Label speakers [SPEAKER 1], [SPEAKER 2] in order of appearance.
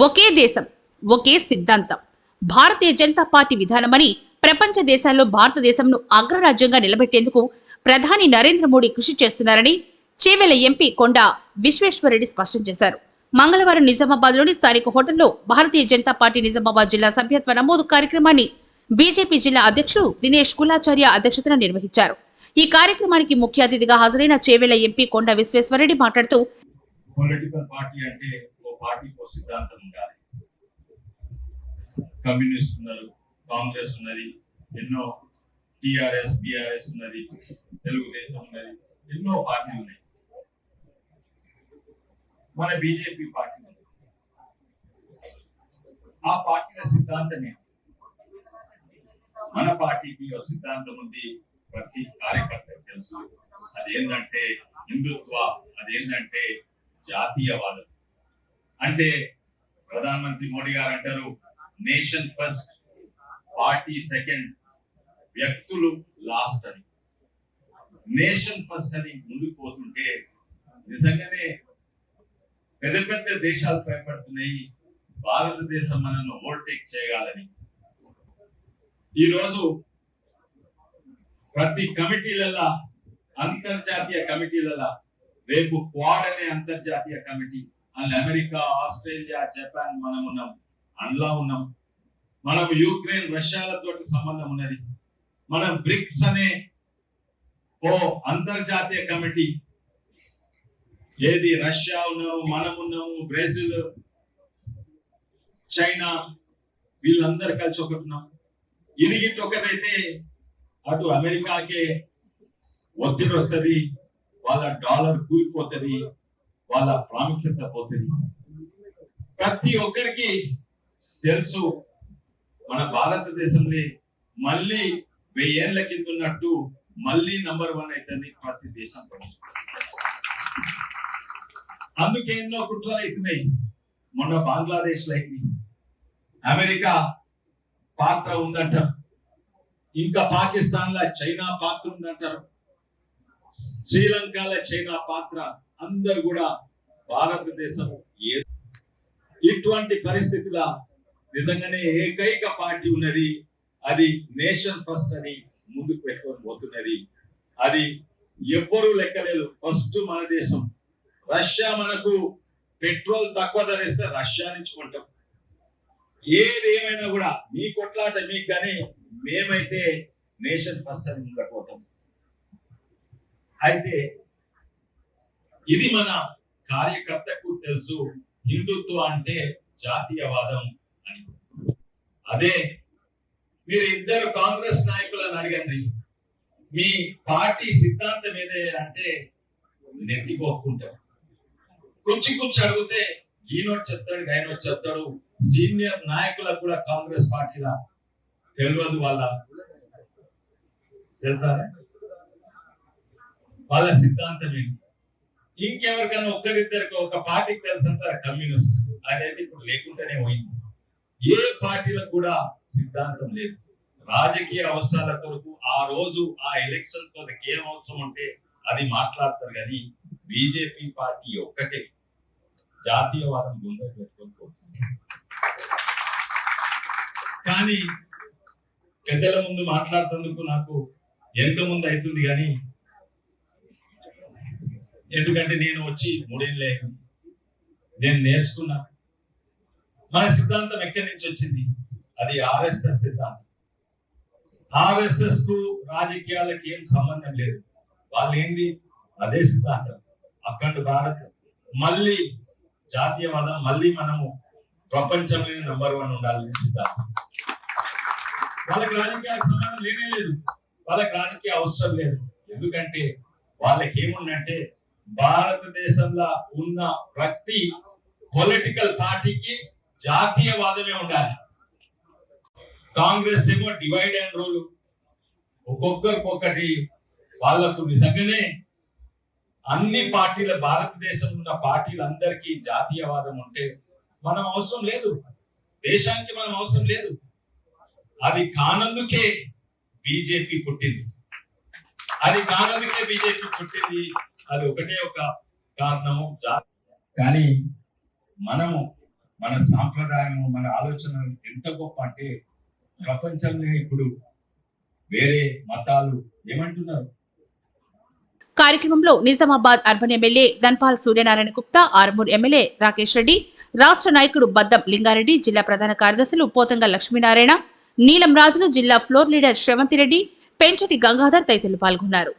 [SPEAKER 1] ఒకే దేశం ఒకే సిద్ధాంతం భారతీయ జనతా పార్టీ విధానమని ప్రపంచ దేశాల్లో భారతదేశంను అగ్రరాజ్యంగా నిలబెట్టేందుకు ప్రధాని నరేంద్ర మోడీ కృషి చేస్తున్నారని చేవెళ్ల ఎంపీ కొండ విశ్వేశ్వరరెడ్డి స్పష్టం చేశారు. మంగళవారం నిజామాబాద్లోని స్థానిక హోటల్లో భారతీయ జనతా పార్టీ నిజామాబాద్ జిల్లా సభ్యత్వ నమోదు కార్యక్రమాన్ని బీజేపీ జిల్లా అధ్యక్షుడు దినేష్ కులాచార్య అధ్యక్షతన నిర్వహించారు. ఈ కార్యక్రమానికి ముఖ్య అతిథిగా హాజరైన చేవెళ్ల ఎంపీ కొండ విశ్వేశ్వరరెడ్డి మాట్లాడుతూ
[SPEAKER 2] పొలిటికల్ పార్టీ అంటే ఓ పార్టీకి సిద్ధాంతం ఉండాలి. కమ్యూనిస్ట్ ఉన్నారు, కాంగ్రెస్ ఉన్నది, ఎన్నో టిఆర్ఎస్ బిఆర్ఎస్ ఉన్నది, తెలుగుదేశం ఉన్నది, ఎన్నో పార్టీలు ఉన్నాయి. మన బీజేపీ పార్టీ ఉంది. ఆ పార్టీల సిద్ధాంతమే మన పార్టీకి ఒక సిద్ధాంతం ఉంది. ప్రతి కార్యకర్తకు తెలుసు. అదేంటంటే హిందుత్వ, అదేంటంటే జాతీయవాదం. అంటే ప్రధానమంత్రి మోడీ గారు అంటారు నేషన్ ఫస్ట్, పార్టీ సెకండ్, వ్యక్తులు లాస్ట్ అని. నేషన్ ఫస్ట్ అని ముందుకు పోతుంటే నిజంగానే పెద్ద పెద్ద దేశాలు భయపడుతున్నాయి భారతదేశం మనల్ని ఓవర్టేక్ చేయగాలని. ఈరోజు ప్రతి కమిటీలలో, అంతర్జాతీయ కమిటీలలో, రేపు క్వాడ్ అనే అంతర్జాతీయ కమిటీ, అందులో అమెరికా, ఆస్ట్రేలియా, జపాన్ మనం ఉన్నాం, అందులో ఉన్నాం. మనం యుక్రెయిన్, రష్యాలతో సంబంధం ఉన్నది. మనం బ్రిక్స్ అనే ఓ అంతర్జాతీయ కమిటీ, ఏది రష్యా ఉన్నాము, మనం ఉన్నాము, బ్రెజిల్, చైనా, వీళ్ళందరూ కలిసి ఒకటి ఉన్నాం. ఇరిగిట్ ఒకటైతే అటు అమెరికాకే ఒత్తిడి వస్తుంది, వాళ్ళ డాలర్ కూలిపోతుంది, వాళ్ళ ప్రాముఖ్యత పోతుంది. ప్రతి ఒక్కరికి తెలుసు మన భారతదేశంలో మళ్ళీ 1000 ఏళ్ల కింద ఉన్నట్టు మళ్ళీ నంబర్ 1 అవుతుంది ప్రతి దేశం. అందుకే ఎన్నో కుట్రలు అవుతున్నాయి. మొన్న బంగ్లాదేశ్ లో అయింది, అమెరికా పాత్ర ఉందంటారు, ఇంకా పాకిస్తాన్ లో చైనా పాత్ర ఉందంటారు, శ్రీలంకలో చైనా పాత్ర, అందరు కూడా భారతదేశం. ఇటువంటి పరిస్థితుల నిజంగానే ఏకైక పార్టీ ఉన్నది, అది నేషన్ ఫస్ట్ అని ముందుకు పెట్టుకొని పోతున్నది. అది ఎవ్వరూ లెక్కలేదు. ఫస్ట్ మన దేశం. రష్యా మనకు పెట్రోల్ తక్కువ ధర ఇస్తే రష్యా నుంచి కొంటాం. ఏది ఏమైనా కూడా మీ కొట్లాట మీకు, కానీ మేమైతే నేషన్ ఫస్ట్ అని ముందుకు పోతాం. అయితే ఇది మన కార్యకర్తకు తెలుసు, హిందుత్వ అంటే జాతీయవాదం అని. అదే మీరు ఇద్దరు కాంగ్రెస్ నాయకులను అడగండి, మీ పార్టీ సిద్ధాంతం ఏదే అంటే నెత్తిపోకుంటారు. కొంచెం అడిగితే ఈనోట్ చెప్తాడు, గైనోట్ చెప్తాడు. సీనియర్ నాయకులకు కూడా కాంగ్రెస్ పార్టీలో తెలియదు వాళ్ళ తెలుసా వాళ్ళ సిద్ధాంతం ఏంటి. ఇంకెవరికైనా ఒక్కరిద్దరికి ఒక పార్టీకి తెలుసంటారు కమ్యూనిస్ట్, అదైతే ఇప్పుడు లేకుండానే పోయింది. ఏ పార్టీలకు కూడా సిద్ధాంతం లేదు. రాజకీయ అవసరాల కొరకు ఆ రోజు ఆ ఎలక్షన్ కొరకు ఏం అవసరం ఉంటే అది మాట్లాడతారు. కానీ బీజేపీ పార్టీ ఒక్కటే జాతీయవాదం గుండె పెట్టుకొని పోతుంది. కానీ పెద్దల ముందు మాట్లాడుతందుకు నాకు ఎంత ముందు అవుతుంది, కానీ ఎందుకంటే నేను వచ్చి 3 ఏళ్ళు అయింది, నేను నేర్చుకున్నా. మన సిద్ధాంతం ఎక్కడి నుంచి వచ్చింది? అది ఆర్ఎస్ఎస్ సిద్ధాంతం. ఆర్ఎస్ఎస్ కు రాజకీయాలకు ఏం సంబంధం లేదు. వాళ్ళు ఏంది అదే సిద్ధాంతం, అఖండ భారత్, మళ్ళీ జాతీయవాదం, మళ్ళీ మనము ప్రపంచంలో నంబర్ 1 ఉండాలని సిద్ధాంతం. వాళ్ళకి రాజకీయాలకు సంబంధం లేనే లేదు, వాళ్ళకి రాజకీయ అవసరం లేదు. ఎందుకంటే వాళ్ళకి ఏముందంటే భారతదేశంలో ఉన్న ప్రతి పొలిటికల్ పార్టీకి జాతీయవాదమే ఉండాలి. కాంగ్రెస్ ఏమో డివైడ్ అండ్ రూల్, ఒక్కొక్కరికొకటి. వాళ్లకు నిజంగానే అన్ని పార్టీల, భారతదేశంలో ఉన్న పార్టీలందరికీ జాతీయవాదం ఉంటే మనం అవసరం లేదు, దేశానికి మనం అవసరం లేదు. అది కానందుకే బీజేపీ పుట్టింది. అది ఒకటే ఒక కారణము. కానీ మనము మన సాంప్రదాయము, మన ఆలోచన ఎంత గొప్ప అంటే ప్రపంచంలో ఇప్పుడు వేరే మతాలు ఏమంటున్నారు?
[SPEAKER 1] కార్యక్రమంలో Nizamabad urban MLA Dhanpal Suryanarayana Gupta, Armoor MLA Rakesh Reddy, రాష్ట్ర నాయకుడు బద్దం లింగారెడ్డి, జిల్లా ప్రధాన కార్యదర్శులు పోతంగ లక్ష్మీనారాయణ, నీలం రాజులు, జిల్లా ఫ్లోర్ లీడర్ శ్రవంతి రెడ్డి, పెంచటి గంగాధర్ తదితరులు పాల్గొన్నారు.